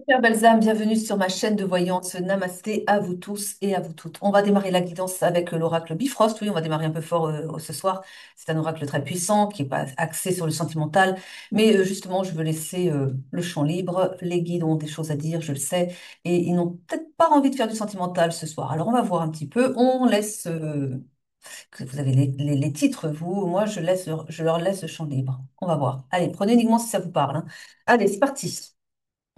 Chère Balsam, bienvenue sur ma chaîne de voyance. Namasté à vous tous et à vous toutes. On va démarrer la guidance avec l'oracle Bifrost. Oui, on va démarrer un peu fort ce soir. C'est un oracle très puissant qui est pas axé sur le sentimental. Mais justement, je veux laisser le champ libre. Les guides ont des choses à dire, je le sais. Et ils n'ont peut-être pas envie de faire du sentimental ce soir. Alors, on va voir un petit peu. On laisse... que vous avez les titres, vous. Moi, je leur laisse le champ libre. On va voir. Allez, prenez uniquement si ça vous parle, hein. Allez, c'est parti.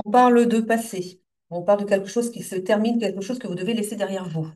On parle de passé. On parle de quelque chose qui se termine, quelque chose que vous devez laisser derrière vous.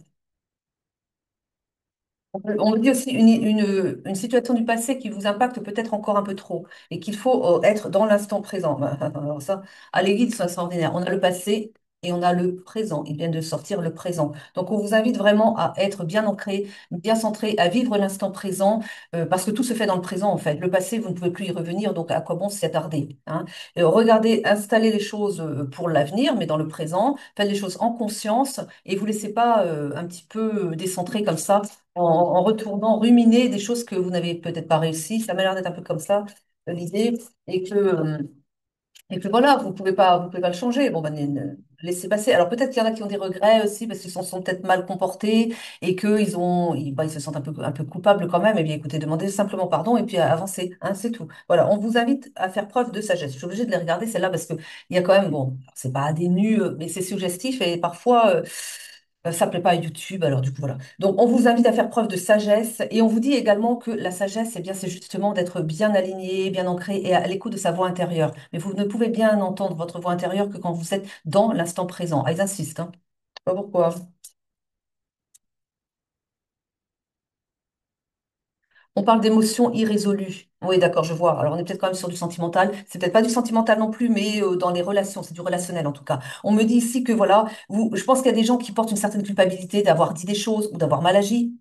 On me dit aussi une situation du passé qui vous impacte peut-être encore un peu trop et qu'il faut être dans l'instant présent. Alors ça, à les c'est extraordinaire. On a le passé et on a le présent. Ils viennent de sortir le présent. Donc on vous invite vraiment à être bien ancré, bien centré, à vivre l'instant présent parce que tout se fait dans le présent en fait. Le passé, vous ne pouvez plus y revenir, donc à quoi bon s'y attarder, hein? Regardez, installez les choses pour l'avenir, mais dans le présent. Faites les choses en conscience et vous laissez pas un petit peu décentrer comme ça en retournant ruminer des choses que vous n'avez peut-être pas réussi. Ça m'a l'air d'être un peu comme ça, l'idée, et que voilà, vous pouvez pas le changer. Bon, ben, laissez passer. Alors peut-être qu'il y en a qui ont des regrets aussi parce qu'ils se sont peut-être mal comportés et ils se sentent un peu coupables quand même. Eh bien, écoutez, demandez simplement pardon et puis avancez, hein, c'est tout. Voilà, on vous invite à faire preuve de sagesse. Je suis obligée de les regarder celles-là parce que il y a quand même, bon, c'est pas des nus, mais c'est suggestif et parfois. Ça plaît pas à YouTube, alors du coup voilà. Donc on vous invite à faire preuve de sagesse et on vous dit également que la sagesse, eh bien, c'est justement d'être bien aligné, bien ancré et à l'écoute de sa voix intérieure. Mais vous ne pouvez bien entendre votre voix intérieure que quand vous êtes dans l'instant présent. Ah, ils insistent, hein. Je sais pas pourquoi. On parle d'émotions irrésolues. Oui, d'accord, je vois. Alors on est peut-être quand même sur du sentimental. C'est peut-être pas du sentimental non plus, mais dans les relations, c'est du relationnel en tout cas. On me dit ici que voilà, je pense qu'il y a des gens qui portent une certaine culpabilité d'avoir dit des choses ou d'avoir mal agi.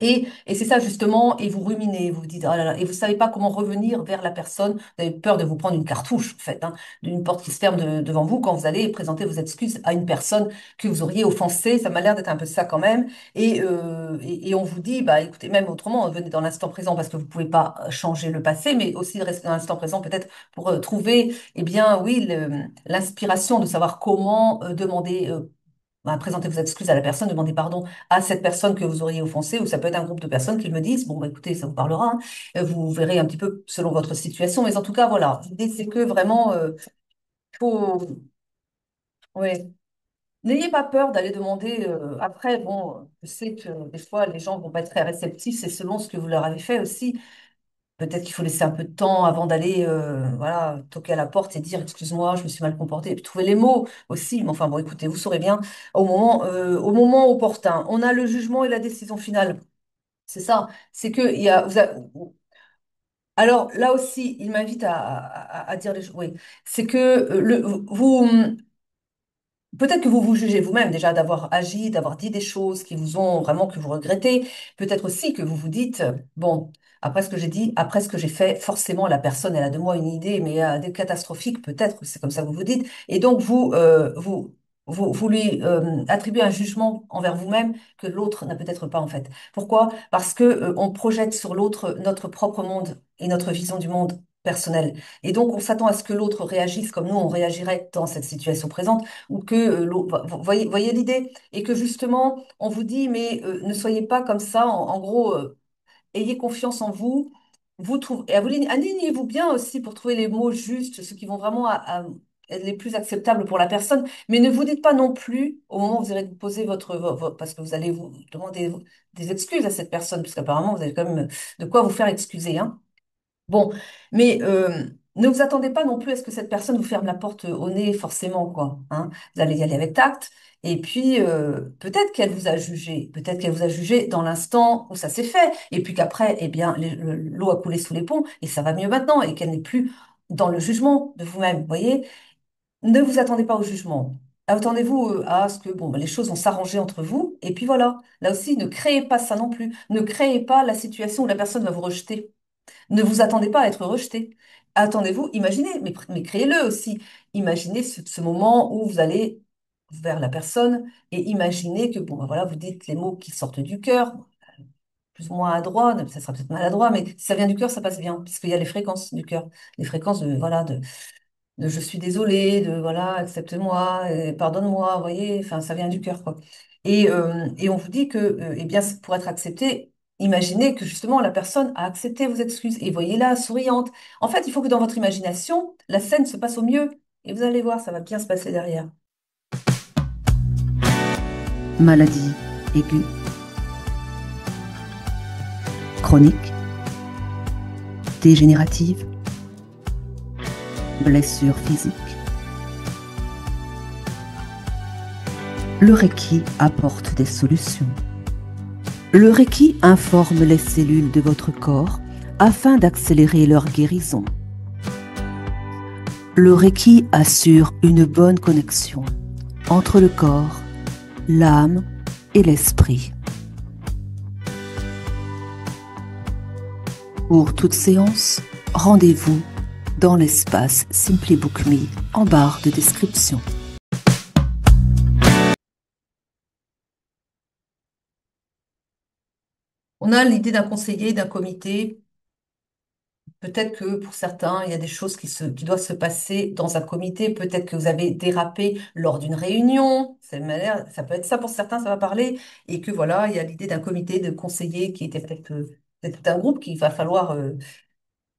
Et c'est ça justement, et vous ruminez, vous vous dites, ah là là, et vous savez pas comment revenir vers la personne, vous avez peur de vous prendre une cartouche, en fait, hein, d'une porte qui se ferme devant vous quand vous allez présenter vos excuses à une personne que vous auriez offensée, ça m'a l'air d'être un peu ça quand même, et on vous dit, bah écoutez, même autrement, venez dans l'instant présent parce que vous pouvez pas changer le passé, mais aussi rester dans l'instant présent peut-être pour trouver, eh bien oui, l'inspiration de savoir comment demander présentez vos excuses à la personne, demandez pardon à cette personne que vous auriez offensée, ou ça peut être un groupe de personnes qui me disent, bon, bah, écoutez, ça vous parlera, hein. Vous verrez un petit peu selon votre situation, mais en tout cas, voilà, l'idée, c'est que vraiment, faut, ouais, n'ayez pas peur d'aller demander, après, bon, je sais que des fois, les gens vont pas être très réceptifs, c'est selon ce que vous leur avez fait aussi. Peut-être qu'il faut laisser un peu de temps avant d'aller voilà, toquer à la porte et dire excuse-moi, je me suis mal comporté. Et puis trouver les mots aussi. Mais enfin bon, écoutez, vous saurez bien au moment opportun. On a le jugement et la décision finale. C'est ça. C'est que il y a, alors là aussi, il m'invite à dire les choses. Oui, c'est que vous. Peut-être que vous vous jugez vous-même déjà d'avoir agi, d'avoir dit des choses qui vous ont vraiment que vous regrettez. Peut-être aussi que vous vous dites, bon, après ce que j'ai dit, après ce que j'ai fait, forcément la personne, elle a de moi une idée, mais des catastrophiques, peut-être, que c'est comme ça que vous vous dites. Et donc vous lui attribuez un jugement envers vous-même que l'autre n'a peut-être pas en fait. Pourquoi? Parce que on projette sur l'autre notre propre monde et notre vision du monde personnel. Et donc on s'attend à ce que l'autre réagisse comme nous on réagirait dans cette situation présente ou que voyez l'idée et que justement on vous dit mais ne soyez pas comme ça en gros ayez confiance en vous vous trouvez et alignez-vous bien aussi pour trouver les mots justes ceux qui vont vraiment être les plus acceptables pour la personne mais ne vous dites pas non plus au moment où vous allez poser parce que vous allez vous demander des excuses à cette personne parce qu'apparemment vous avez quand même de quoi vous faire excuser, hein. Bon, mais ne vous attendez pas non plus à ce que cette personne vous ferme la porte au nez, forcément, quoi, hein. Vous allez y aller avec tact. Et puis, peut-être qu'elle vous a jugé. Peut-être qu'elle vous a jugé dans l'instant où ça s'est fait. Et puis qu'après, eh bien, l'eau a coulé sous les ponts et ça va mieux maintenant. Et qu'elle n'est plus dans le jugement de vous-même. Vous voyez? Ne vous attendez pas au jugement. Attendez-vous à ce que bon, bah, les choses vont s'arranger entre vous. Et puis voilà. Là aussi, ne créez pas ça non plus. Ne créez pas la situation où la personne va vous rejeter. Ne vous attendez pas à être rejeté. Attendez-vous, imaginez, mais créez-le aussi. Imaginez ce moment où vous allez vers la personne et imaginez que, bon, ben voilà, vous dites les mots qui sortent du cœur, plus ou moins adroit, ça sera peut-être maladroit, mais si ça vient du cœur, ça passe bien, puisqu'il y a les fréquences du cœur, les fréquences de, voilà, de je suis désolée, de voilà, accepte-moi, pardonne-moi, vous voyez, enfin, ça vient du cœur, quoi. Et on vous dit que, eh bien, pour être accepté, imaginez que justement la personne a accepté vos excuses et voyez-la souriante. En fait, il faut que dans votre imagination, la scène se passe au mieux et vous allez voir, ça va bien se passer derrière. Maladie aiguë, chronique, dégénérative, blessure physique. Le Reiki apporte des solutions. Le Reiki informe les cellules de votre corps afin d'accélérer leur guérison. Le Reiki assure une bonne connexion entre le corps, l'âme et l'esprit. Pour toute séance, rendez-vous dans l'espace Simply Book Me en barre de description. On a l'idée d'un conseiller, d'un comité. Peut-être que pour certains, il y a des choses qui doivent se passer dans un comité. Peut-être que vous avez dérapé lors d'une réunion. Ça peut être ça pour certains, ça va parler. Et que voilà, il y a l'idée d'un comité de conseillers qui était peut-être un groupe qu'il va falloir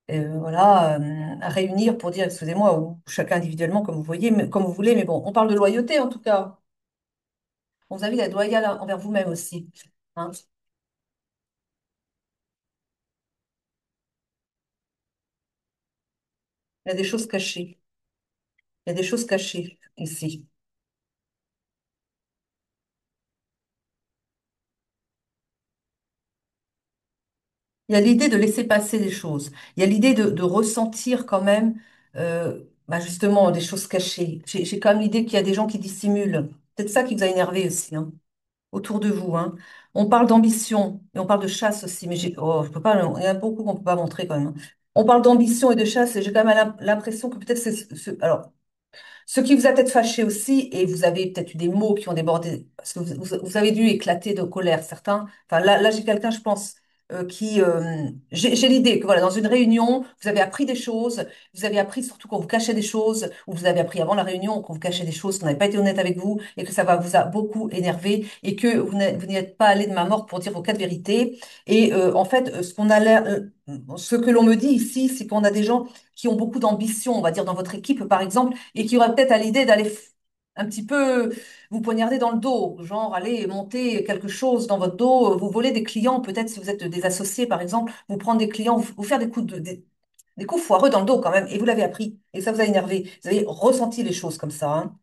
voilà, réunir pour dire, excusez-moi, ou chacun individuellement, comme vous voyez, comme vous voulez. Mais bon, on parle de loyauté en tout cas. On vous invite à être loyal envers vous-même aussi. Hein. Il y a des choses cachées. Il y a des choses cachées ici. Il y a l'idée de laisser passer les choses. Il y a l'idée de ressentir quand même, justement, des choses cachées. J'ai quand même l'idée qu'il y a des gens qui dissimulent. Peut-être ça qui vous a énervé aussi, hein, autour de vous, hein. On parle d'ambition et on parle de chasse aussi, mais je peux pas, il y en a beaucoup qu'on peut pas montrer quand même, hein. On parle d'ambition et de chasse et j'ai quand même l'impression que peut-être alors, ce qui vous a peut-être fâché aussi, et vous avez peut-être eu des mots qui ont débordé, parce que vous avez dû éclater de colère, certains. Enfin, là j'ai quelqu'un, je pense, j'ai l'idée que voilà, dans une réunion, vous avez appris des choses, vous avez appris surtout qu'on vous cachait des choses, ou vous avez appris avant la réunion qu'on vous cachait des choses, qu'on n'avait pas été honnête avec vous, et que ça vous a beaucoup énervé, et que vous n'y êtes pas allé de ma mort pour dire vos quatre vérités. Et en fait, ce que l'on me dit ici, c'est qu'on a des gens qui ont beaucoup d'ambition, on va dire, dans votre équipe, par exemple, et qui auraient peut-être à l'idée d'aller un petit peu vous poignarder dans le dos, genre aller monter quelque chose dans votre dos, vous voler des clients, peut-être si vous êtes des associés, par exemple, vous prendre des clients, vous faire des coups foireux dans le dos quand même, et vous l'avez appris, et ça vous a énervé. Vous avez ressenti les choses comme ça, hein.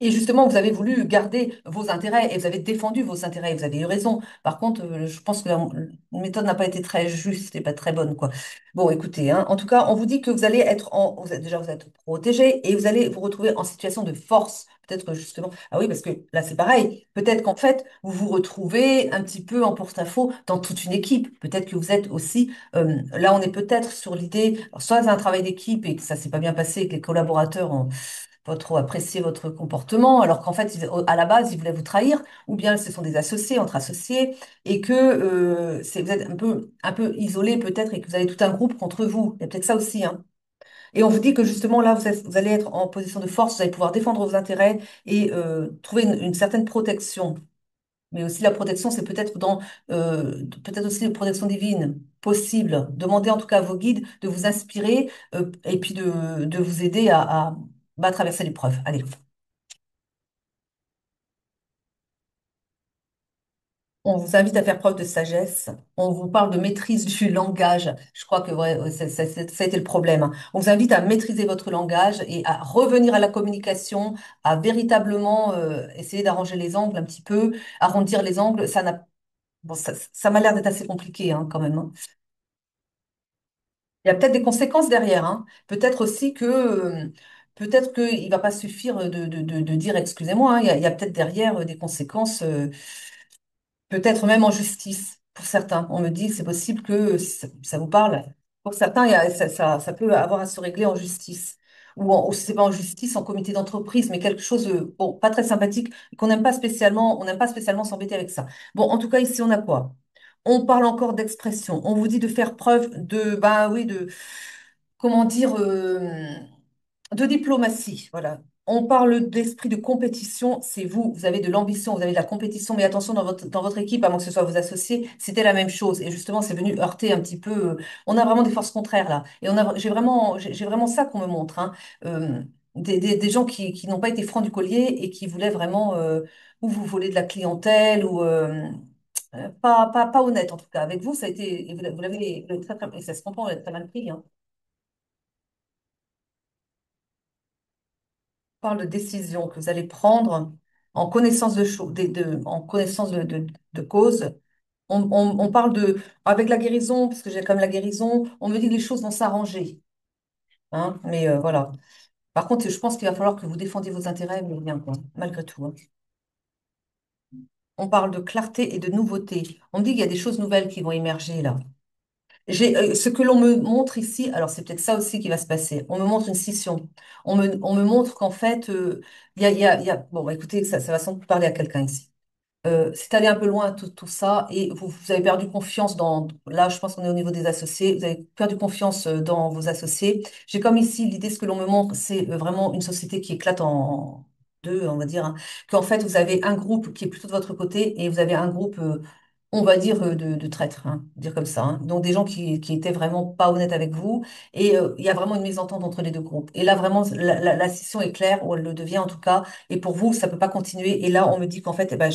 Et justement, vous avez voulu garder vos intérêts et vous avez défendu vos intérêts. Vous avez eu raison. Par contre, je pense que la méthode n'a pas été très juste et pas très bonne, quoi. Bon, écoutez, hein, en tout cas, on vous dit que vous allez être déjà, vous êtes protégé et vous allez vous retrouver en situation de force. Peut-être que justement, ah oui, parce que là, c'est pareil. Peut-être qu'en fait, vous vous retrouvez un petit peu en porte-à-faux dans toute une équipe. Peut-être que vous êtes aussi, là, on est peut-être sur l'idée, alors, soit c'est un travail d'équipe et que ça s'est pas bien passé, que les collaborateurs ont pas trop apprécier votre comportement, alors qu'en fait, à la base, ils voulaient vous trahir, ou bien ce sont des associés entre associés, et que vous êtes un peu isolé peut-être, et que vous avez tout un groupe contre vous. Il y a peut-être ça aussi, hein. Et on vous dit que justement, là, vous allez être en position de force, vous allez pouvoir défendre vos intérêts et trouver une certaine protection. Mais aussi la protection, c'est peut-être aussi une protection divine possible. Demandez en tout cas à vos guides de vous inspirer et puis de vous aider à traverser l'épreuve. Allez. On vous invite à faire preuve de sagesse. On vous parle de maîtrise du langage. Je crois que ouais, ouais, ça a été le problème, hein. On vous invite à maîtriser votre langage et à revenir à la communication, à véritablement essayer d'arranger les angles un petit peu, arrondir les angles. Ça m'a l'air d'être assez compliqué, hein, quand même, hein. Il y a peut-être des conséquences derrière, hein. Peut-être qu'il va pas suffire de dire excusez-moi, hein. Il y a peut-être derrière des conséquences. Peut-être même en justice pour certains. On me dit que c'est possible que ça vous parle. Pour certains, ça peut avoir à se régler en justice. Ou si c'est pas en justice, en comité d'entreprise, mais quelque chose, bon, pas très sympathique, qu'on n'aime pas spécialement, on n'aime pas spécialement s'embêter avec ça. Bon, en tout cas, ici, on a quoi? On parle encore d'expression. On vous dit de faire preuve de, bah oui, comment dire, De diplomatie, voilà. On parle d'esprit de compétition, c'est vous, vous avez de l'ambition, vous avez de la compétition, mais attention, dans votre équipe, à moins que ce soit vos associés, c'était la même chose. Et justement, c'est venu heurter un petit peu. On a vraiment des forces contraires là. Et j'ai vraiment ça qu'on me montre, hein. Euh, des gens qui n'ont pas été francs du collier et qui voulaient vraiment ou vous voler de la clientèle ou pas honnête en tout cas. Avec vous, ça a été, et vous l'avez et ça se comprend, vous l'avez très mal pris, hein. Parle de décision que vous allez prendre en connaissance de, en connaissance de cause. On parle de, avec la guérison, parce que j'ai quand même la guérison, on me dit que les choses vont s'arranger, hein, mais voilà. Par contre, je pense qu'il va falloir que vous défendiez vos intérêts, mais bien, quoi, malgré tout, hein. On parle de clarté et de nouveauté. On me dit qu'il y a des choses nouvelles qui vont émerger là. Ce que l'on me montre ici, alors c'est peut-être ça aussi qui va se passer. On me montre une scission. On me montre qu'en fait, bon, bah, écoutez, ça va sans doute parler à quelqu'un ici. C'est allé un peu loin tout ça et vous avez perdu confiance là je pense qu'on est au niveau des associés, vous avez perdu confiance dans vos associés. J'ai comme ici l'idée, ce que l'on me montre, c'est vraiment une société qui éclate en deux, on va dire, hein. Qu'en fait vous avez un groupe qui est plutôt de votre côté et vous avez un groupe, on va dire, de traîtres, hein, dire comme ça, hein. Donc des gens qui étaient vraiment pas honnêtes avec vous et il y a vraiment une mésentente entre les deux groupes. Et là vraiment la scission est claire, ou elle le devient en tout cas. Et pour vous, ça peut pas continuer. Et là, on me dit qu'en fait, eh ben,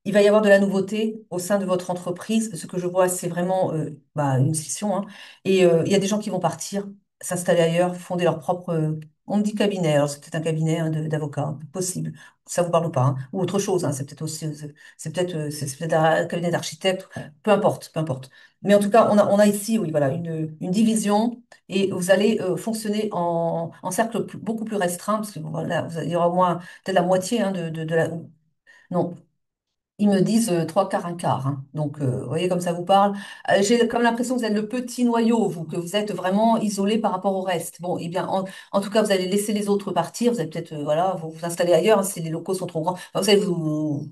il va y avoir de la nouveauté au sein de votre entreprise. Ce que je vois, c'est vraiment bah, une scission, hein. Et il y a des gens qui vont partir, s'installer ailleurs, fonder leur propre, on me dit cabinet. Alors c'est peut-être un cabinet hein, d'avocats, hein, possible. Ça vous parle ou pas, hein. Ou autre chose, hein. C'est peut-être aussi, c'est peut-être un cabinet d'architecte. Peu importe, peu importe. Mais en tout cas, on a ici, oui, voilà, une division et vous allez fonctionner en cercle beaucoup plus restreint parce que voilà, il y aura au moins peut-être la moitié hein, de la. Non, ils me disent trois quarts, un quart, hein. Donc, vous voyez comme ça vous parle. J'ai comme l'impression que vous êtes le petit noyau, vous, que vous êtes vraiment isolé par rapport au reste. Bon, eh bien, en tout cas, vous allez laisser les autres partir. Vous allez peut-être, voilà, vous installer ailleurs hein, si les locaux sont trop grands. Enfin, vous allez vous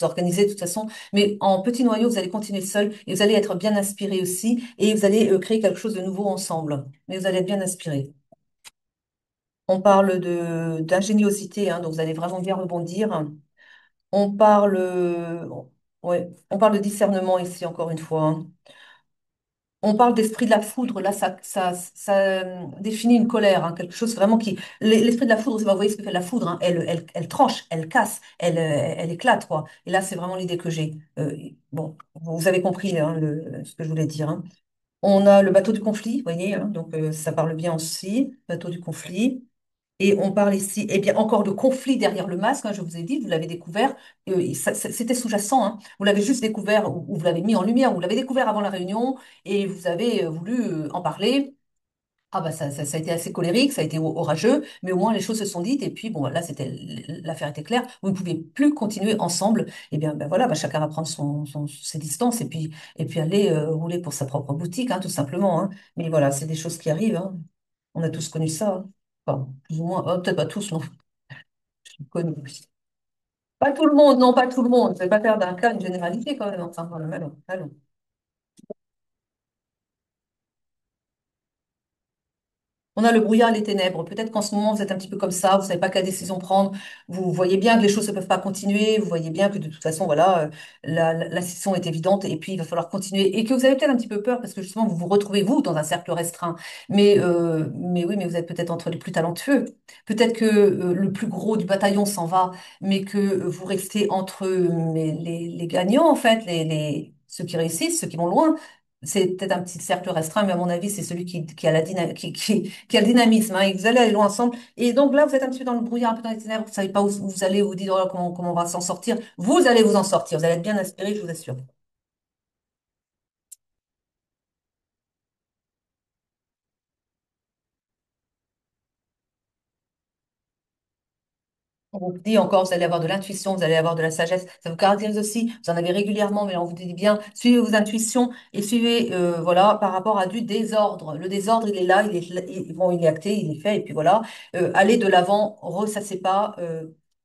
organiser de toute façon. Mais en petit noyau, vous allez continuer seul et vous allez être bien inspiré aussi et vous allez créer quelque chose de nouveau ensemble. Mais vous allez être bien inspiré. On parle d'ingéniosité, hein, donc vous allez vraiment bien rebondir. On parle, ouais, on parle de discernement ici, encore une fois, hein. On parle d'esprit de la foudre. Là, ça définit une colère, hein, quelque chose vraiment qui. L'esprit de la foudre, vous voyez ce que fait la foudre, hein, elle tranche, elle casse, elle éclate, quoi. Et là, c'est vraiment l'idée que j'ai. Bon, vous avez compris hein, ce que je voulais dire, hein. On a le bateau du conflit, vous voyez, hein, donc ça parle bien aussi, bateau du conflit. Et on parle ici, eh bien, encore de conflit derrière le masque, hein, je vous ai dit, vous l'avez découvert, c'était sous-jacent, hein. Vous l'avez juste découvert, ou vous l'avez mis en lumière, ou vous l'avez découvert avant la réunion, et vous avez voulu en parler. Ah bah ça a été assez colérique, ça a été orageux, mais au moins les choses se sont dites, et puis bon, là, l'affaire était claire, vous ne pouvez plus continuer ensemble, et bien ben voilà, ben, chacun va prendre ses distances, et puis aller rouler pour sa propre boutique, hein, tout simplement, hein. Mais voilà, c'est des choses qui arrivent, hein. On a tous connu ça, hein. Enfin, plus ou moins, peut-être pas tous, non, connu. Pas tout le monde, non, pas tout le monde. Je vais pas faire d'un cas une généralité quand même. Enfin, voilà, allons, allons. On a le brouillard et les ténèbres. Peut-être qu'en ce moment, vous êtes un petit peu comme ça, vous savez pas quelle décision prendre. Vous voyez bien que les choses ne peuvent pas continuer. Vous voyez bien que de toute façon, voilà, la scission est évidente et puis il va falloir continuer. Et que vous avez peut-être un petit peu peur parce que justement, vous vous retrouvez, vous, dans un cercle restreint. Mais oui, mais vous êtes peut-être entre les plus talentueux. Peut-être que le plus gros du bataillon s'en va, mais que vous restez entre les gagnants, en fait, ceux qui réussissent, ceux qui vont loin. C'est peut-être un petit cercle restreint, mais à mon avis, c'est celui qui a qui a le dynamisme, hein, et vous allez aller loin ensemble. Et donc là, vous êtes un petit peu dans le brouillard, un peu dans les ténèbres, vous savez pas où vous allez, vous dites, oh là, comment on va s'en sortir. Vous allez vous en sortir, vous allez être bien inspiré, je vous assure. On vous dit encore, vous allez avoir de l'intuition, vous allez avoir de la sagesse. Ça vous caractérise aussi. Vous en avez régulièrement, mais on vous dit bien, suivez vos intuitions et suivez, voilà, par rapport à du désordre. Le désordre, il est là, bon, il est acté, il est fait, et puis voilà. Allez de l'avant, ressassez pas.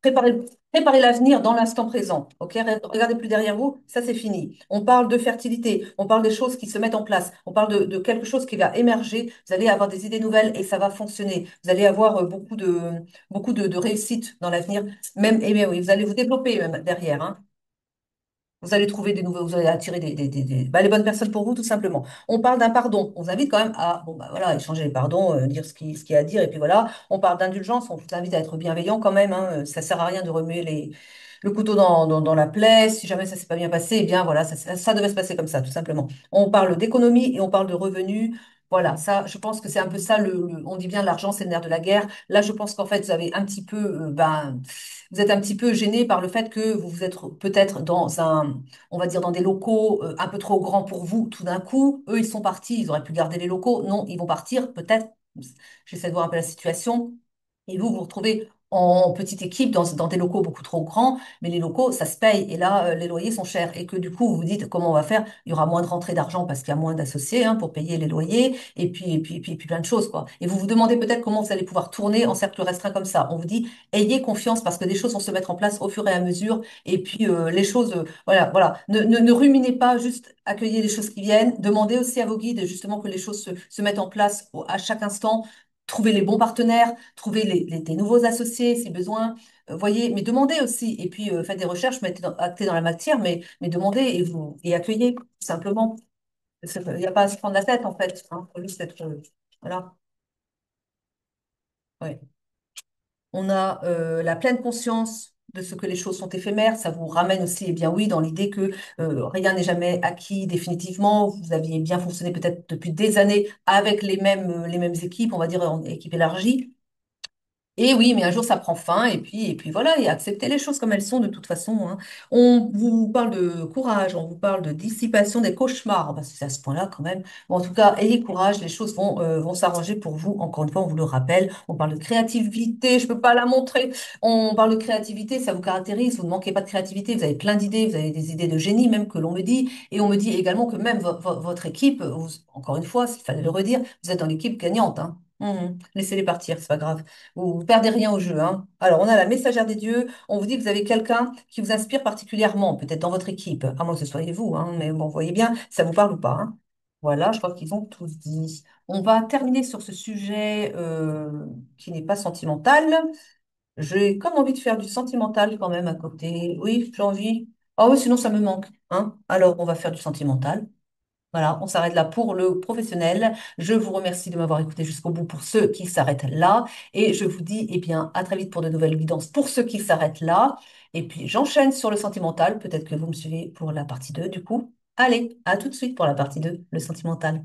Préparez, préparez l'avenir dans l'instant présent. Ok? Regardez plus derrière vous, ça c'est fini. On parle de fertilité, on parle des choses qui se mettent en place, on parle de quelque chose qui va émerger. Vous allez avoir des idées nouvelles et ça va fonctionner. Vous allez avoir beaucoup de réussite dans l'avenir. Même, et bien oui, vous allez vous développer même derrière, hein. Vous allez trouver des nouveaux, vous allez attirer les bonnes personnes pour vous, tout simplement. On parle d'un pardon. On vous invite quand même à, bon, bah, voilà, échanger les pardons, dire ce qu'il y a à dire, et puis voilà. On parle d'indulgence. On vous invite à être bienveillant quand même, hein. Ça sert à rien de remuer le couteau dans la plaie. Si jamais ça s'est pas bien passé, eh bien, voilà, ça devait se passer comme ça, tout simplement. On parle d'économie et on parle de revenus. Voilà, ça, je pense que c'est un peu ça, on dit bien l'argent, c'est le nerf de la guerre. Là, je pense qu'en fait, vous avez un petit peu, vous êtes un petit peu gêné par le fait que vous vous êtes peut-être on va dire dans des locaux un peu trop grands pour vous tout d'un coup. Eux, ils sont partis, ils auraient pu garder les locaux. Non, ils vont partir, peut-être. J'essaie de voir un peu la situation. Et vous vous retrouvez en petite équipe dans des locaux beaucoup trop grands, mais les locaux, ça se paye. Et là, les loyers sont chers. Et que du coup, vous vous dites comment on va faire? Il y aura moins de rentrée d'argent parce qu'il y a moins d'associés hein, pour payer les loyers, et puis plein de choses, quoi. Et vous vous demandez peut-être comment vous allez pouvoir tourner en cercle restreint comme ça. On vous dit, ayez confiance parce que des choses vont se mettre en place au fur et à mesure. Et puis, les choses, voilà, voilà. Ne ruminez pas, juste accueillez les choses qui viennent. Demandez aussi à vos guides, justement, que les choses se mettent en place à chaque instant. Trouvez les bons partenaires, trouvez des nouveaux associés si besoin. Voyez, mais demandez aussi. Et puis, faites des recherches, actez dans la matière, mais demandez et accueillez, tout simplement. Il n'y a pas à se prendre la tête, en fait. Hein. Faut juste être, voilà. Ouais. On a la pleine conscience de ce que les choses sont éphémères. Ça vous ramène aussi, eh bien oui, dans l'idée que rien n'est jamais acquis définitivement. Vous aviez bien fonctionné peut-être depuis des années avec les mêmes équipes, on va dire en équipe élargie. Et oui, mais un jour ça prend fin, et puis voilà, et accepter les choses comme elles sont de toute façon. Hein. On vous parle de courage, on vous parle de dissipation des cauchemars, parce que c'est à ce point-là quand même. Bon, en tout cas, ayez courage, les choses vont s'arranger pour vous. Encore une fois, on vous le rappelle, on parle de créativité, je peux pas la montrer. On parle de créativité, ça vous caractérise, vous ne manquez pas de créativité, vous avez plein d'idées, vous avez des idées de génie même que l'on me dit, et on me dit également que même votre équipe, encore une fois, s'il fallait le redire, vous êtes dans l'équipe gagnante. Hein. Laissez-les partir, c'est pas grave. Vous perdez rien au jeu, hein. Alors, on a la messagère des dieux. On vous dit que vous avez quelqu'un qui vous inspire particulièrement, peut-être dans votre équipe, à moins que ce soyez vous, hein, mais bon, vous voyez bien, ça vous parle ou pas, hein. Voilà, je crois qu'ils ont tous dit. On va terminer sur ce sujet qui n'est pas sentimental. J'ai comme envie de faire du sentimental quand même à côté. Oui, j'ai envie. Ah oui, sinon ça me manque, hein. Alors, on va faire du sentimental. Voilà, on s'arrête là pour le professionnel. Je vous remercie de m'avoir écouté jusqu'au bout pour ceux qui s'arrêtent là. Et je vous dis, eh bien, à très vite pour de nouvelles guidances pour ceux qui s'arrêtent là. Et puis, j'enchaîne sur le sentimental. Peut-être que vous me suivez pour la partie 2 du coup. Allez, à tout de suite pour la partie 2, le sentimental.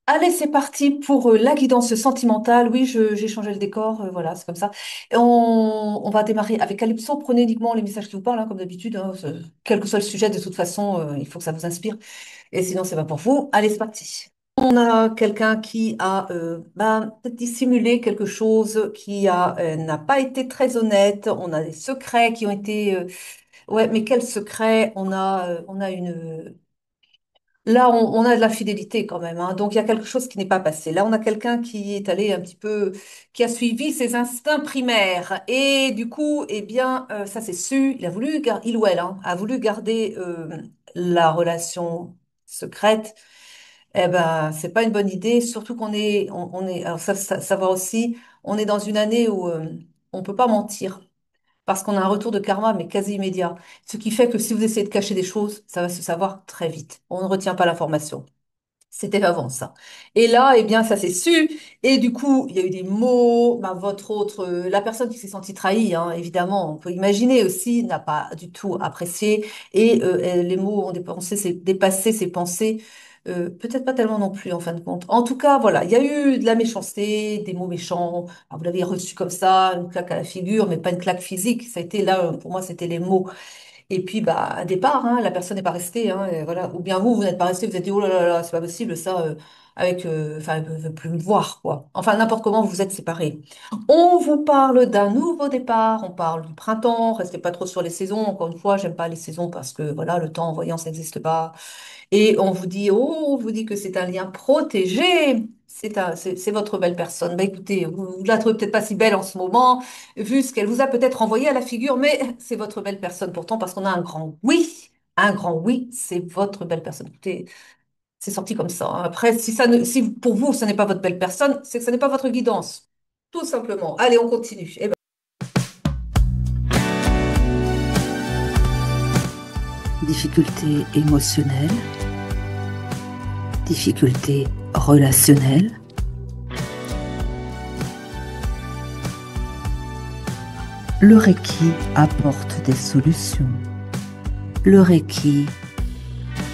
Allez, c'est parti pour la guidance sentimentale. Oui, j'ai changé le décor, voilà, c'est comme ça. Et on va démarrer avec Calypso. Prenez uniquement les messages qui vous parlent, hein, comme d'habitude. Hein, quel que soit le sujet, de toute façon, il faut que ça vous inspire. Et sinon, c'est pas pour vous. Allez, c'est parti. On a quelqu'un qui a peut-être dissimulé quelque chose, n'a pas été très honnête. On a des secrets qui ont été... ouais, mais quels secrets? On a une... Là, on a de la fidélité quand même, hein. Donc, il y a quelque chose qui n'est pas passé. Là, on a quelqu'un qui est allé un petit peu, qui a suivi ses instincts primaires. Et du coup, eh bien, ça c'est su. Il ou elle, hein, a voulu garder la relation secrète. Eh ben, c'est pas une bonne idée. Surtout on est, alors ça va aussi. On est dans une année où on peut pas mentir parce qu'on a un retour de karma, mais quasi immédiat. Ce qui fait que si vous essayez de cacher des choses, ça va se savoir très vite. On ne retient pas l'information. C'était avant ça. Et là, eh bien, ça s'est su. Et du coup, il y a eu des mots. Ben, la personne qui s'est sentie trahie, hein, évidemment, on peut imaginer aussi, n'a pas du tout apprécié. Et les mots ont dépassé ses pensées. Peut-être pas tellement non plus en fin de compte. En tout cas, voilà, il y a eu de la méchanceté, des mots méchants. Ah, vous l'avez reçu comme ça, une claque à la figure, mais pas une claque physique. Ça a été là, pour moi, c'était les mots. Et puis, bah, à départ, hein, la personne n'est pas restée, hein, et voilà. Ou bien vous, vous n'êtes pas resté, vous êtes dit, oh là là là, c'est pas possible, ça, enfin, elle ne veut plus me voir, quoi. Enfin, n'importe comment, vous vous êtes séparés. On vous parle d'un nouveau départ, on parle du printemps, restez pas trop sur les saisons. Encore une fois, j'aime pas les saisons parce que, voilà, le temps en voyant, ça n'existe pas. Et on vous dit, oh, on vous dit que c'est un lien protégé. C'est votre belle personne. Bah écoutez, vous la trouvez peut-être pas si belle en ce moment, vu ce qu'elle vous a peut-être envoyé à la figure, mais c'est votre belle personne pourtant parce qu'on a un grand oui. Un grand oui, c'est votre belle personne. Écoutez, c'est sorti comme ça, hein. Après, si pour vous, ce n'est pas votre belle personne, c'est que ce n'est pas votre guidance. Tout simplement. Allez, on continue. Eh ben, Difficultés émotionnelles, difficultés relationnelles. Le Reiki apporte des solutions. Le Reiki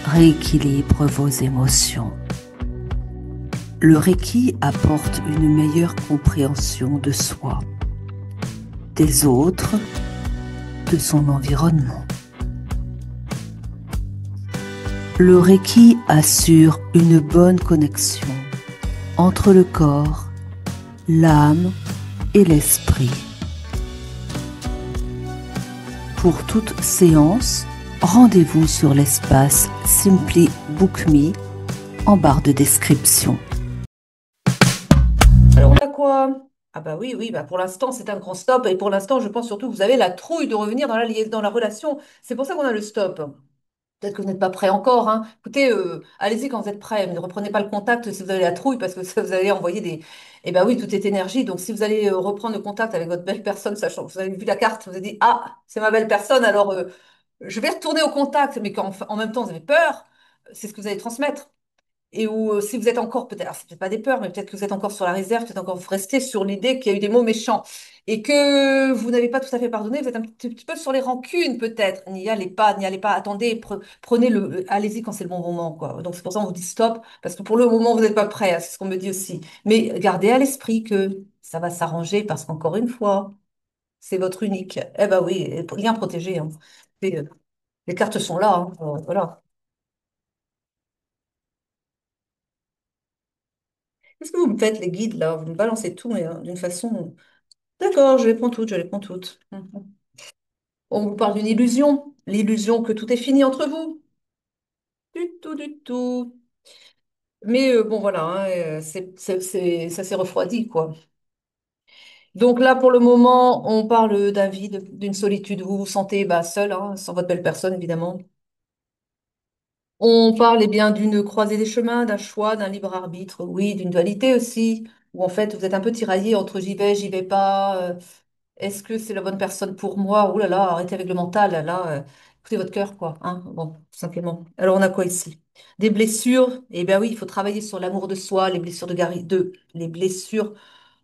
rééquilibre vos émotions. Le Reiki apporte une meilleure compréhension de soi, des autres, de son environnement. Le Reiki assure une bonne connexion entre le corps, l'âme et l'esprit. Pour toute séance, rendez-vous sur l'espace Simply Book Me en barre de description. alors, on a quoi? Ah bah oui, oui, bah pour l'instant, c'est un grand stop. Et pour l'instant, je pense surtout que vous avez la trouille de revenir dans la relation. C'est pour ça qu'on a le stop. Peut-être que vous n'êtes pas prêt encore, hein. Écoutez, allez-y quand vous êtes prêt. Ne reprenez pas le contact si vous avez la trouille parce que ça, vous allez envoyer des... Eh ben oui, tout est énergie. Donc si vous allez reprendre le contact avec votre belle personne, sachant que vous avez vu la carte, vous avez dit, ah, c'est ma belle personne, alors je vais retourner au contact. Mais qu'en en même temps, vous avez peur, c'est ce que vous allez transmettre. Et où, si vous êtes encore, peut-être, alors c'est peut-être pas des peurs, mais peut-être que vous êtes encore sur la réserve, peut-être encore vous restez sur l'idée qu'il y a eu des mots méchants et que vous n'avez pas tout à fait pardonné, vous êtes un petit peu sur les rancunes, peut-être. N'y allez pas, attendez, prenez allez-y quand c'est le bon moment, quoi. Donc c'est pour ça qu'on vous dit stop, parce que pour le moment, vous n'êtes pas prêt, hein, c'est ce qu'on me dit aussi. Mais gardez à l'esprit que ça va s'arranger parce qu'encore une fois, c'est votre unique. Eh ben oui, lien protégé, hein. Et, les cartes sont là, hein. Voilà. Qu'est-ce que vous me faites, les guides, là? Vous me balancez tout, mais d'une façon... D'accord, je les prends toutes, je les prends toutes. Mhm. On vous parle d'une illusion, l'illusion que tout est fini entre vous. Du tout, du tout. Mais bon, voilà, hein, ça s'est refroidi, quoi. Donc là, pour le moment, on parle d'un vide, d'une solitude. Vous vous sentez bah, seul, hein, sans votre belle personne, évidemment. On parle eh bien d'une croisée des chemins, d'un choix, d'un libre arbitre, oui, d'une dualité aussi, où en fait vous êtes un peu tiraillé entre j'y vais pas. Est-ce que c'est la bonne personne pour moi? Ouh là là, arrêtez avec le mental, là, écoutez votre cœur, quoi, hein, bon, tout simplement. Alors, on a quoi ici? Des blessures? Eh bien oui, il faut travailler sur l'amour de soi, les blessures les blessures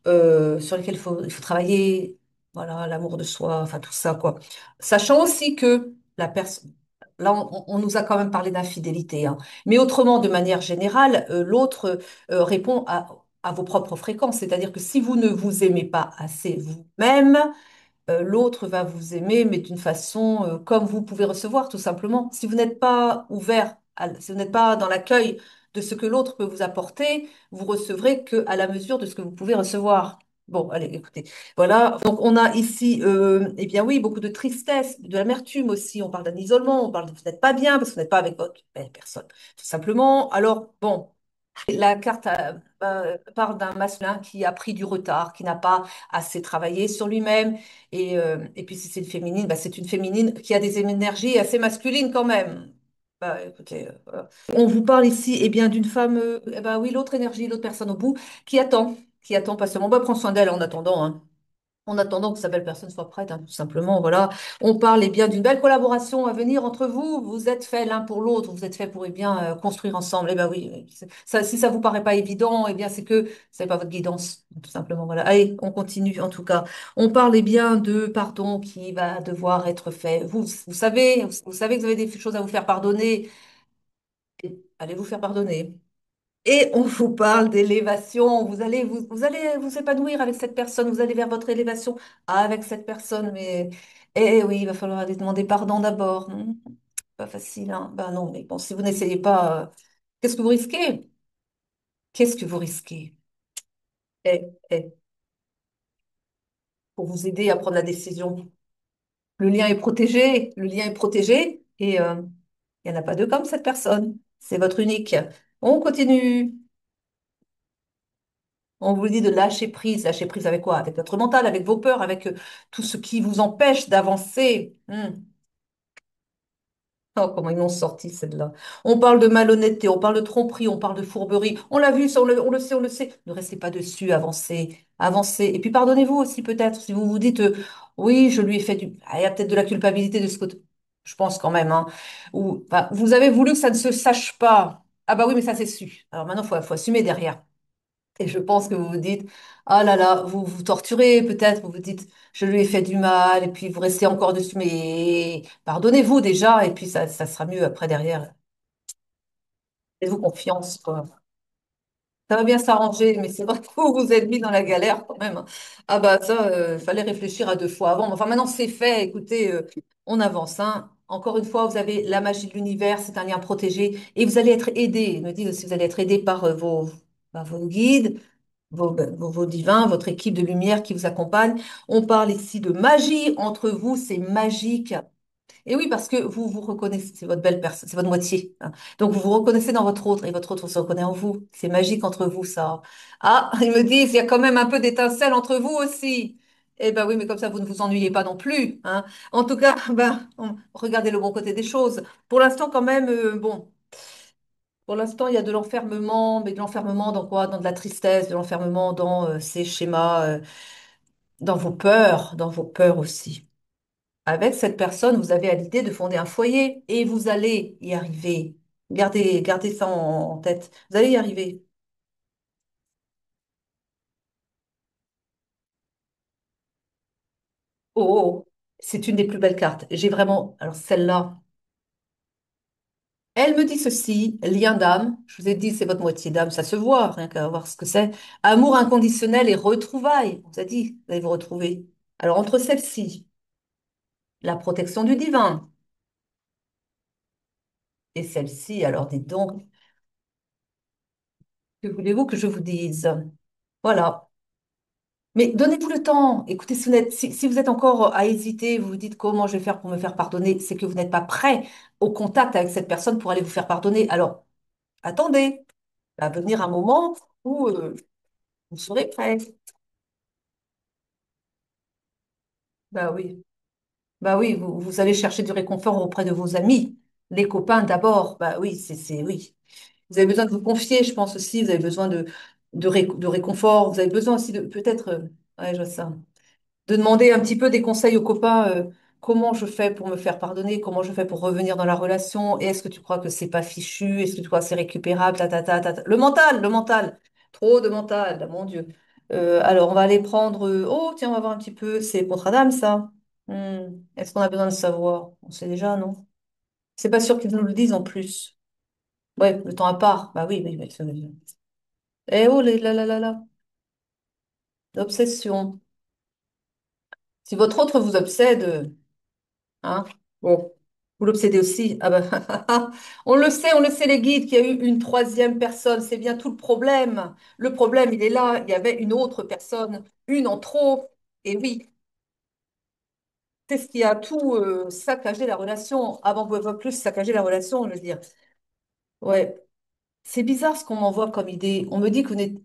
sur lesquelles il faut travailler, voilà, l'amour de soi, enfin tout ça, quoi. Sachant aussi que la personne, là, on nous a quand même parlé d'infidélité, hein. Mais autrement, de manière générale, l'autre répond à vos propres fréquences, c'est-à-dire que si vous ne vous aimez pas assez vous-même, l'autre va vous aimer, mais d'une façon comme vous pouvez recevoir, tout simplement. Si vous n'êtes pas ouvert, si vous n'êtes pas dans l'accueil de ce que l'autre peut vous apporter, vous recevrez que à la mesure de ce que vous pouvez recevoir. Bon, allez, écoutez. Voilà. Donc, on a ici, eh bien oui, beaucoup de tristesse, de l'amertume aussi. On parle d'un isolement, on parle de vous n'êtes pas bien parce que vous n'êtes pas avec votre belle personne, tout simplement. Alors, bon. La carte parle d'un masculin qui a pris du retard, qui n'a pas assez travaillé sur lui-même. Et puis si c'est une féminine, bah, c'est une féminine qui a des énergies assez masculines quand même. Bah, écoutez, voilà. On vous parle ici eh bien, d'une femme, eh ben, oui, l'autre énergie, l'autre personne au bout, qui attend patiemment. Bah, prends soin d'elle en attendant, hein. En attendant que sa belle personne soit prête, hein, tout simplement, voilà. On parle eh bien d'une belle collaboration à venir entre vous. Vous êtes faits l'un pour l'autre, vous êtes faits pour eh bien construire ensemble. Eh ben oui, ça, si ça vous paraît pas évident, eh bien c'est que c'est pas votre guidance, tout simplement, voilà. Allez, on continue en tout cas. On parle eh bien de pardon qui va devoir être fait. Vous savez que vous avez des choses à vous faire pardonner. allez vous faire pardonner. Et on vous parle d'élévation. Vous allez vous épanouir avec cette personne. Vous allez vers votre élévation avec cette personne. Mais, eh oui, il va falloir aller demander pardon d'abord. Pas facile, hein. Ben non, mais bon, si vous n'essayez pas, qu'est-ce que vous risquez? Qu'est-ce que vous risquez? Eh, pour vous aider à prendre la décision. Le lien est protégé. Le lien est protégé. Et il n'y en a pas deux comme cette personne. C'est votre unique. On continue. On vous dit de lâcher prise. Lâcher prise avec quoi? Avec votre mental, avec vos peurs, avec tout ce qui vous empêche d'avancer. Oh, comment ils m'ont sorti celle-là. On parle de malhonnêteté, on parle de tromperie, on parle de fourberie. On l'a vu, ça, on le sait, on le sait. Ne restez pas dessus, avancez, avancez. Et puis pardonnez-vous aussi peut-être si vous vous dites, oui, je lui ai fait du... Ah, il y a peut-être de la culpabilité de ce côté. Je pense quand même, hein. Ou, enfin, vous avez voulu que ça ne se sache pas. Ah bah oui, mais ça c'est su. Alors maintenant, faut assumer derrière. Et je pense que vous vous dites, ah là là, vous vous torturez peut-être, vous vous dites, je lui ai fait du mal, et puis vous restez encore dessus, mais pardonnez-vous déjà, et puis ça sera mieux après derrière. Faites-vous confiance, quoi. Ça va bien s'arranger, mais c'est vrai que vous vous êtes mis dans la galère quand même, hein. Ah bah ça, fallait réfléchir à deux fois avant. Mais enfin maintenant c'est fait, écoutez, on avance, hein. Encore une fois, vous avez la magie de l'univers, c'est un lien protégé, et vous allez être aidé. Il me dit aussi, vous allez être aidé par vos guides, vos divins, votre équipe de lumière qui vous accompagne. On parle ici de magie entre vous, c'est magique. Et oui, parce que vous vous reconnaissez, c'est votre belle personne, c'est votre moitié, hein. Donc vous vous reconnaissez dans votre autre et votre autre se reconnaît en vous. C'est magique entre vous, ça. Ah, ils me disent, il y a quand même un peu d'étincelle entre vous aussi. Eh ben oui, mais comme ça, vous ne vous ennuyez pas non plus, hein. En tout cas, ben, regardez le bon côté des choses. Pour l'instant, quand même, bon, pour l'instant, il y a de l'enfermement, mais de l'enfermement dans quoi? Dans de la tristesse, de l'enfermement dans ces schémas, dans vos peurs aussi. Avec cette personne, vous avez à l'idée de fonder un foyer et vous allez y arriver. Gardez ça en tête. Vous allez y arriver. Oh, oh, oh. C'est une des plus belles cartes. J'ai vraiment, alors celle-là, elle me dit ceci, lien d'âme. Je vous ai dit, c'est votre moitié d'âme, ça se voit, rien qu'à voir ce que c'est. Amour inconditionnel et retrouvailles. On vous a dit, vous allez vous retrouver. Alors entre celle-ci, la protection du divin, et celle-ci, alors dites donc, que voulez-vous que je vous dise? Voilà. Mais donnez-vous le temps. Écoutez, si vous êtes encore à hésiter, vous vous dites comment je vais faire pour me faire pardonner, c'est que vous n'êtes pas prêt au contact avec cette personne pour aller vous faire pardonner. Alors, attendez. Va venir un moment où vous serez prêt. Bah oui. Bah oui, vous allez chercher du réconfort auprès de vos amis, les copains d'abord. Bah oui, oui. Vous avez besoin de vous confier, je pense aussi. Vous avez besoin de réconfort. Vous avez besoin aussi de, peut-être, ouais, je vois ça. De demander un petit peu des conseils aux copains, comment je fais pour me faire pardonner, comment je fais pour revenir dans la relation, et est-ce que tu crois que c'est pas fichu, est-ce que tu crois que c'est récupérable, Le mental, le mental, trop de mental, mon Dieu. Alors on va aller prendre, oh tiens, on va voir un petit peu, c'est contre Adam ça. Est-ce qu'on a besoin de savoir? On sait déjà, non? C'est pas sûr qu'ils nous le disent en plus. Ouais, le temps à part, bah oui, oui, oui. Eh oh, là, l'obsession. Si votre autre vous obsède, hein? Bon, vous l'obsédez aussi. Ah ben, on le sait, les guides, qu'il y a eu une troisième personne. C'est bien tout le problème. Le problème, il est là. Il y avait une autre personne, une en trop. Et oui, c'est ce qui a tout saccagé la relation. Avant, vous pouvez plus saccager la relation, je veux dire. Ouais, c'est bizarre ce qu'on m'envoie comme idée. On me dit que vous n'êtes,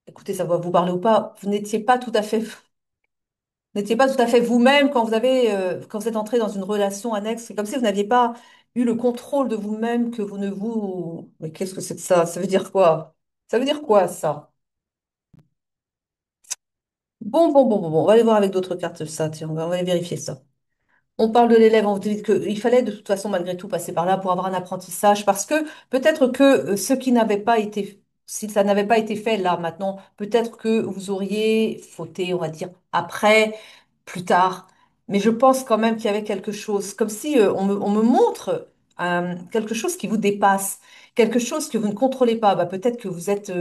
écoutez, ça va vous parler ou pas, vous n'étiez pas tout à fait n'étiez pas tout à fait vous-même quand quand vous êtes entré dans une relation annexe. C'est comme si vous n'aviez pas eu le contrôle de vous-même, que vous ne vous... Mais qu'est-ce que c'est que ça? Ça veut dire quoi? Ça veut dire quoi, ça? Bon. On va aller voir avec d'autres cartes ça. Tiens, on va aller vérifier ça. On parle de l'élève, on vous dit qu'il fallait de toute façon malgré tout passer par là pour avoir un apprentissage, parce que peut-être que ce qui n'avait pas été, si ça n'avait pas été fait là maintenant, peut-être que vous auriez fauté, on va dire, après, plus tard. Mais je pense quand même qu'il y avait quelque chose, comme si on me montre. quelque chose qui vous dépasse, quelque chose que vous ne contrôlez pas. Bah, peut-être que vous êtes,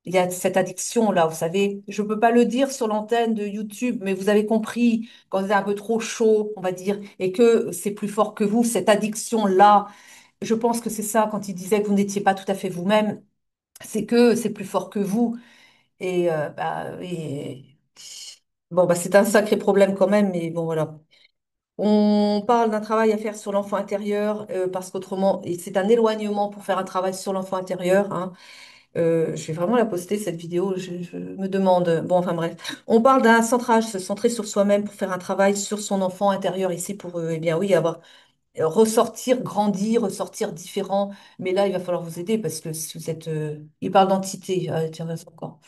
il y a cette addiction-là, vous savez. Je ne peux pas le dire sur l'antenne de YouTube, mais vous avez compris quand vous êtes un peu trop chaud, on va dire, et que c'est plus fort que vous, cette addiction-là. Je pense que c'est ça, quand il disait que vous n'étiez pas tout à fait vous-même, c'est que c'est plus fort que vous. Bon, bah, c'est un sacré problème quand même, mais bon, voilà. On parle d'un travail à faire sur l'enfant intérieur, parce qu'autrement, et c'est un éloignement pour faire un travail sur l'enfant intérieur, hein. Je vais vraiment la poster, cette vidéo, je me demande. Bon, enfin bref. On parle d'un centrage, se centrer sur soi-même pour faire un travail sur son enfant intérieur ici pour, eh bien oui, avoir, ressortir, grandir, ressortir différent. Mais là, il va falloir vous aider parce que si vous êtes, il parle d'entité, tiens, vas-y, encore.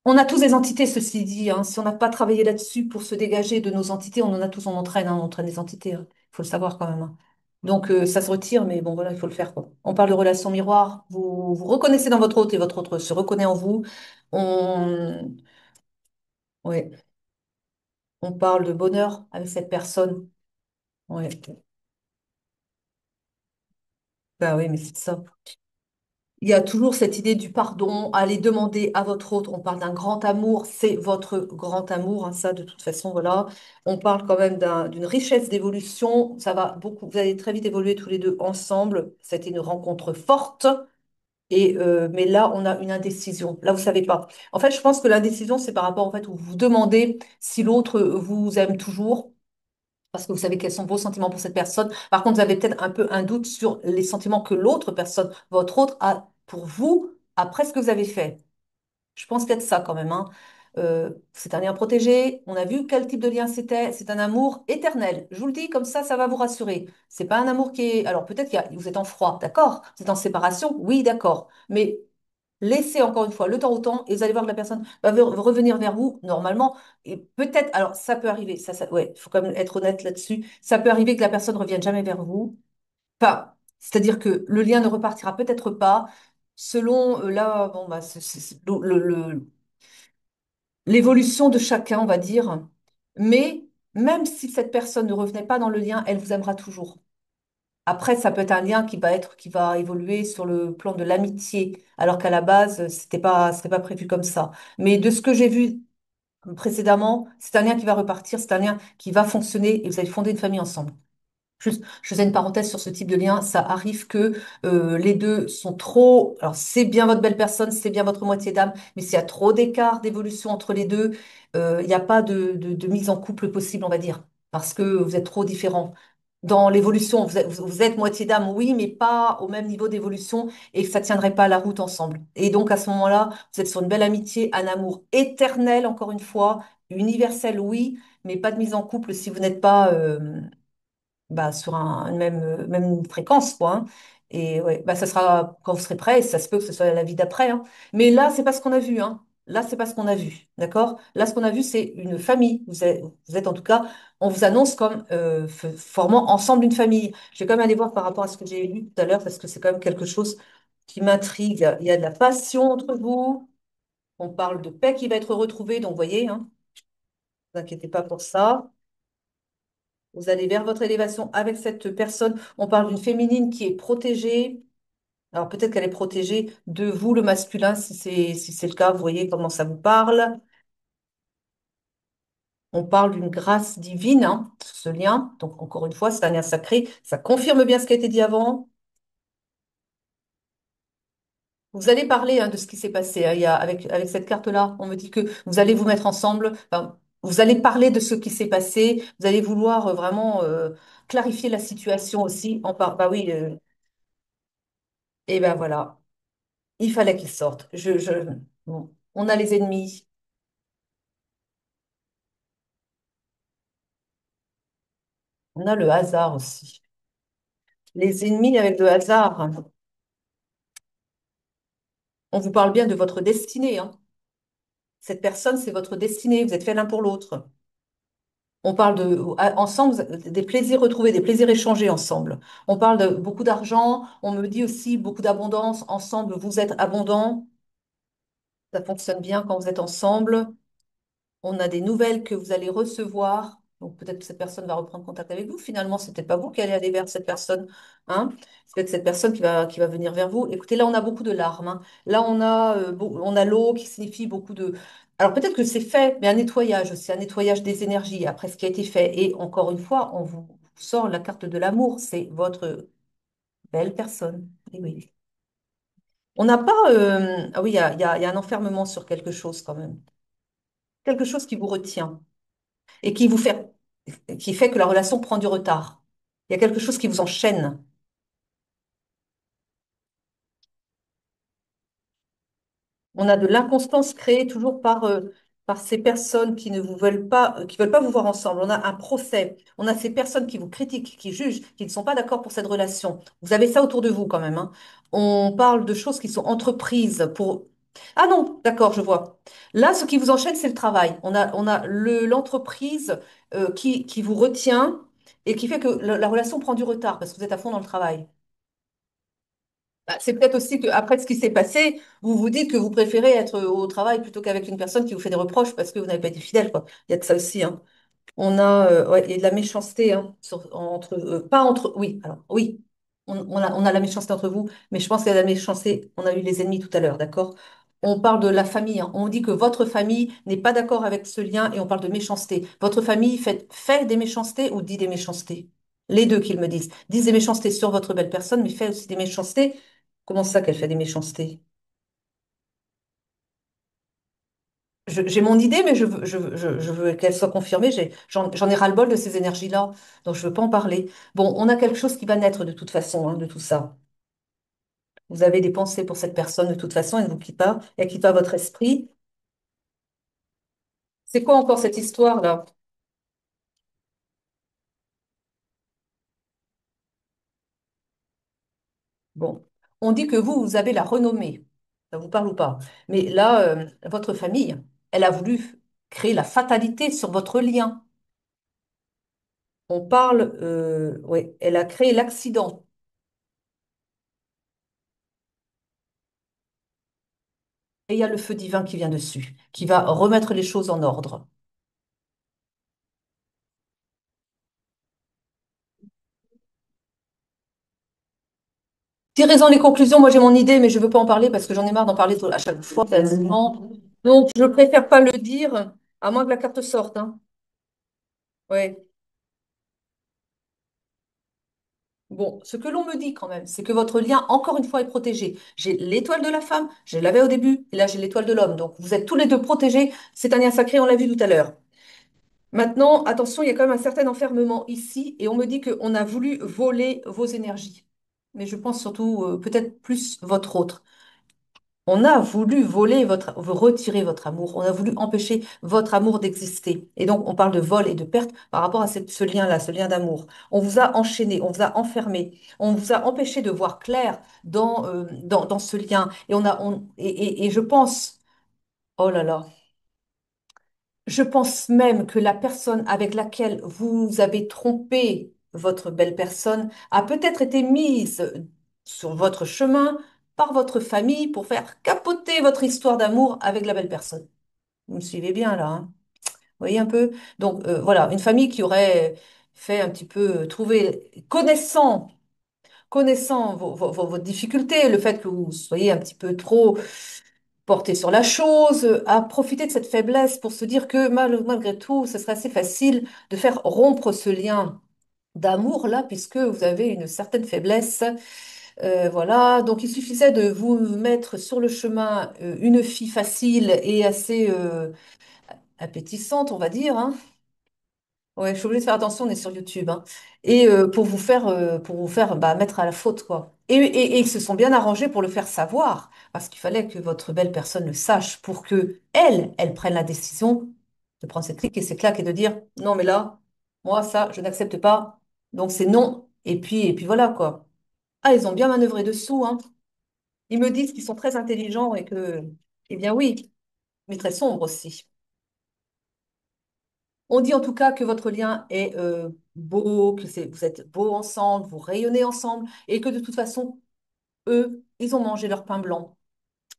On a tous des entités, ceci dit, hein. Si on n'a pas travaillé là-dessus pour se dégager de nos entités, on en a tous, on entraîne, hein, on entraîne des entités, hein. Il faut le savoir quand même, hein. Donc ça se retire, mais bon voilà, il faut le faire, quoi. On parle de relation miroir. Vous vous reconnaissez dans votre autre et votre autre se reconnaît en vous. On, ouais, on parle de bonheur avec cette personne. Ouais, bah oui, mais c'est ça. Il y a toujours cette idée du pardon, aller demander à votre autre. On parle d'un grand amour, c'est votre grand amour, hein, ça de toute façon, voilà. On parle quand même d'une richesse d'évolution. Ça va beaucoup, vous allez très vite évoluer tous les deux ensemble. C'était une rencontre forte. Mais là, on a une indécision. Là, vous savez pas. En fait, je pense que l'indécision, c'est par rapport au fait où vous vous demandez si l'autre vous aime toujours, parce que vous savez quels sont vos sentiments pour cette personne. Par contre, vous avez peut-être un peu un doute sur les sentiments que l'autre personne, votre autre, a pour vous après ce que vous avez fait. Je pense qu'il y a de ça quand même, hein. C'est un lien protégé. On a vu quel type de lien c'était. C'est un amour éternel. Je vous le dis comme ça va vous rassurer. C'est pas un amour qui est. Alors peut-être vous êtes en froid, d'accord? Vous êtes en séparation, oui, d'accord. Mais laissez encore une fois le temps au temps et vous allez voir que la personne va revenir vers vous normalement. Et peut-être, alors ça peut arriver, ouais, il faut quand même être honnête là-dessus. Ça peut arriver que la personne ne revienne jamais vers vous. Enfin, c'est-à-dire que le lien ne repartira peut-être pas selon là, bon, bah, l'évolution de chacun, on va dire. Mais même si cette personne ne revenait pas dans le lien, elle vous aimera toujours. Après, ça peut être un lien qui va évoluer sur le plan de l'amitié, alors qu'à la base, c'était pas prévu comme ça. Mais de ce que j'ai vu précédemment, c'est un lien qui va repartir, c'est un lien qui va fonctionner et vous allez fonder une famille ensemble. Juste, je faisais une parenthèse sur ce type de lien. Ça arrive que les deux sont trop. Alors, c'est bien votre belle personne, c'est bien votre moitié d'âme, mais s'il y a trop d'écart d'évolution entre les deux, il n'y a pas de mise en couple possible, on va dire, parce que vous êtes trop différents. Dans l'évolution, vous êtes moitié d'âme, oui, mais pas au même niveau d'évolution et que ça tiendrait pas la route ensemble. Et donc, à ce moment-là, vous êtes sur une belle amitié, un amour éternel, encore une fois, universel, oui, mais pas de mise en couple si vous n'êtes pas. Bah, sur une même fréquence, quoi, hein. Et ouais, bah, ça sera quand vous serez prêt, et ça se peut que ce soit la vie d'après, hein. Mais là, c'est pas ce qu'on a vu, hein. Là, c'est pas ce qu'on a vu, d'accord? Là, ce qu'on a vu, c'est une famille. Vous êtes en tout cas, on vous annonce comme formant ensemble une famille. Je vais quand même aller voir par rapport à ce que j'ai lu tout à l'heure, parce que c'est quand même quelque chose qui m'intrigue. Il y a de la passion entre vous. On parle de paix qui va être retrouvée, donc vous voyez, hein, ne vous inquiétez pas pour ça. Vous allez vers votre élévation avec cette personne. On parle d'une féminine qui est protégée. Alors peut-être qu'elle est protégée de vous, le masculin, si c'est le cas. Vous voyez comment ça vous parle. On parle d'une grâce divine, hein, ce lien. Donc encore une fois, c'est un lien sacré. Ça confirme bien ce qui a été dit avant. Vous allez parler, hein, de ce qui s'est passé, hein. Avec cette carte-là, on me dit que vous allez vous mettre ensemble. Enfin, vous allez parler de ce qui s'est passé. Vous allez vouloir vraiment clarifier la situation aussi. Bah oui. Et ben voilà. Il fallait qu'il sorte. Bon. On a les ennemis. On a le hasard aussi. Les ennemis avec le hasard. On vous parle bien de votre destinée, hein. Cette personne, c'est votre destinée. Vous êtes fait l'un pour l'autre. On parle ensemble, des plaisirs retrouvés, des plaisirs échangés ensemble. On parle de beaucoup d'argent. On me dit aussi beaucoup d'abondance. Ensemble, vous êtes abondants. Ça fonctionne bien quand vous êtes ensemble. On a des nouvelles que vous allez recevoir. Donc peut-être que cette personne va reprendre contact avec vous. Finalement, c'est peut-être pas vous qui allez aller vers cette personne, hein. C'est peut-être cette personne qui va venir vers vous. Écoutez, là, on a beaucoup de larmes, hein. Là, on a l'eau qui signifie beaucoup de. Alors peut-être que c'est fait, mais un nettoyage aussi, un nettoyage des énergies après ce qui a été fait. Et encore une fois, on vous sort la carte de l'amour. C'est votre belle personne. Eh oui. On n'a pas. Ah oui, il y a un enfermement sur quelque chose quand même. Quelque chose qui vous retient et qui fait que la relation prend du retard. Il y a quelque chose qui vous enchaîne. On a de l'inconstance créée toujours par ces personnes qui ne vous veulent pas, qui veulent pas vous voir ensemble. On a un procès. On a ces personnes qui vous critiquent, qui jugent, qui ne sont pas d'accord pour cette relation. Vous avez ça autour de vous quand même, hein. On parle de choses qui sont entreprises pour. Ah non, d'accord, je vois. Là, ce qui vous enchaîne, c'est le travail. On a l'entreprise qui vous retient et qui fait que la relation prend du retard parce que vous êtes à fond dans le travail. Bah, c'est peut-être aussi qu'après ce qui s'est passé, vous vous dites que vous préférez être au travail plutôt qu'avec une personne qui vous fait des reproches parce que vous n'avez pas été fidèle, quoi. Il y a de ça aussi, hein. On a ouais, et de la méchanceté hein, entre pas entre oui alors oui on a la méchanceté entre vous mais je pense qu'il y a la méchanceté on a eu les ennemis tout à l'heure d'accord on parle de la famille hein. On dit que votre famille n'est pas d'accord avec ce lien et on parle de méchanceté votre famille fait des méchancetés ou dit des méchancetés les deux qu'ils me disent des méchancetés sur votre belle personne mais fait aussi des méchancetés comment ça qu'elle fait des méchancetés j'ai mon idée, mais je veux qu'elle soit confirmée. J'en ai ras-le-bol de ces énergies-là, donc je veux pas en parler. Bon, on a quelque chose qui va naître de toute façon, hein, de tout ça. Vous avez des pensées pour cette personne de toute façon, elle ne vous quitte pas, elle quitte pas votre esprit. C'est quoi encore cette histoire-là? Bon, on dit que vous avez la renommée. Ça vous parle ou pas? Mais là, votre famille, elle a voulu créer la fatalité sur votre lien. On parle, ouais, elle a créé l'accident. Et il y a le feu divin qui vient dessus, qui va remettre les choses en ordre. Tirez-en les conclusions, moi j'ai mon idée, mais je ne veux pas en parler parce que j'en ai marre d'en parler à chaque fois quasiment. Donc je préfère pas le dire, à moins que la carte sorte, hein. Ouais. Bon, ce que l'on me dit quand même, c'est que votre lien, encore une fois, est protégé. J'ai l'étoile de la femme, je l'avais au début, et là j'ai l'étoile de l'homme. Donc vous êtes tous les deux protégés. C'est un lien sacré, on l'a vu tout à l'heure. Maintenant, attention, il y a quand même un certain enfermement ici, et on me dit qu'on a voulu voler vos énergies. Mais je pense surtout, peut-être plus votre autre. On a voulu voler vous retirer votre amour. On a voulu empêcher votre amour d'exister. Et donc, on parle de vol et de perte par rapport à ce lien-là, ce lien d'amour. On vous a enchaîné, on vous a enfermé, on vous a empêché de voir clair dans ce lien. Et je pense, oh là là, je pense même que la personne avec laquelle vous avez trompé votre belle personne a peut-être été mise sur votre chemin par votre famille pour faire capoter votre histoire d'amour avec la belle personne. Vous me suivez bien là, hein? Vous voyez un peu? Donc voilà, une famille qui aurait fait un petit peu trouver, connaissant vos difficultés, le fait que vous soyez un petit peu trop porté sur la chose, à profiter de cette faiblesse pour se dire que malgré tout, ce serait assez facile de faire rompre ce lien d'amour là, puisque vous avez une certaine faiblesse. Voilà, donc il suffisait de vous mettre sur le chemin une fille facile et assez appétissante, on va dire, hein. Ouais, je suis obligée de faire attention, on est sur YouTube, hein. Et pour vous faire bah, mettre à la faute, quoi. Et ils se sont bien arrangés pour le faire savoir, parce qu'il fallait que votre belle personne le sache pour que elle prenne la décision de prendre cette clique et ces claques et de dire, non, mais là, moi, ça, je n'accepte pas. Donc c'est non. Et puis voilà, quoi. Ah, ils ont bien manœuvré dessous, hein. Ils me disent qu'ils sont très intelligents et que, eh bien oui, mais très sombres aussi. On dit en tout cas que votre lien est beau, vous êtes beaux ensemble, vous rayonnez ensemble, et que de toute façon, eux, ils ont mangé leur pain blanc.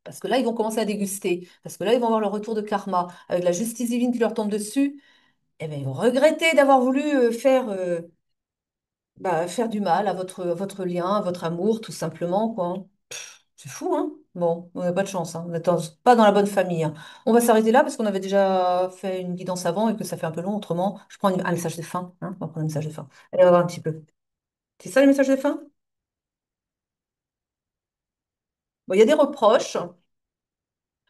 Parce que là, ils vont commencer à déguster, parce que là, ils vont avoir leur retour de karma, avec la justice divine qui leur tombe dessus. eh bien, ils vont regretter d'avoir voulu faire du mal à votre lien, à votre amour, tout simplement, quoi. C'est fou, hein? Bon, on n'a pas de chance, hein. On n'est pas dans la bonne famille, hein. On va s'arrêter là parce qu'on avait déjà fait une guidance avant et que ça fait un peu long. Autrement, je prends un message de fin, hein. On va prendre un message de fin. Allez, on va voir un petit peu. C'est ça, les messages de fin? Bon, il y a des reproches,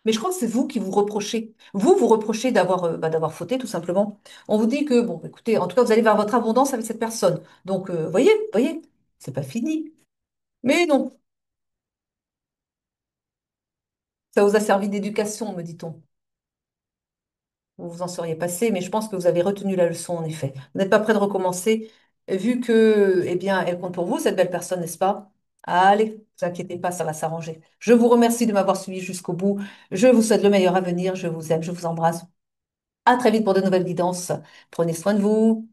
mais je crois que c'est vous qui vous reprochez. Vous reprochez d'avoir fauté, tout simplement. On vous dit que, bon, écoutez, en tout cas, vous allez vers votre abondance avec cette personne. Donc, voyez, c'est pas fini. Mais non, ça vous a servi d'éducation, me dit-on. Vous vous en seriez passé, mais je pense que vous avez retenu la leçon, en effet. Vous n'êtes pas prêt de recommencer, vu que, eh bien, elle compte pour vous, cette belle personne, n'est-ce pas? Allez, ne vous inquiétez pas, ça va s'arranger. Je vous remercie de m'avoir suivi jusqu'au bout. Je vous souhaite le meilleur avenir. Je vous aime, je vous embrasse. À très vite pour de nouvelles guidances. Prenez soin de vous.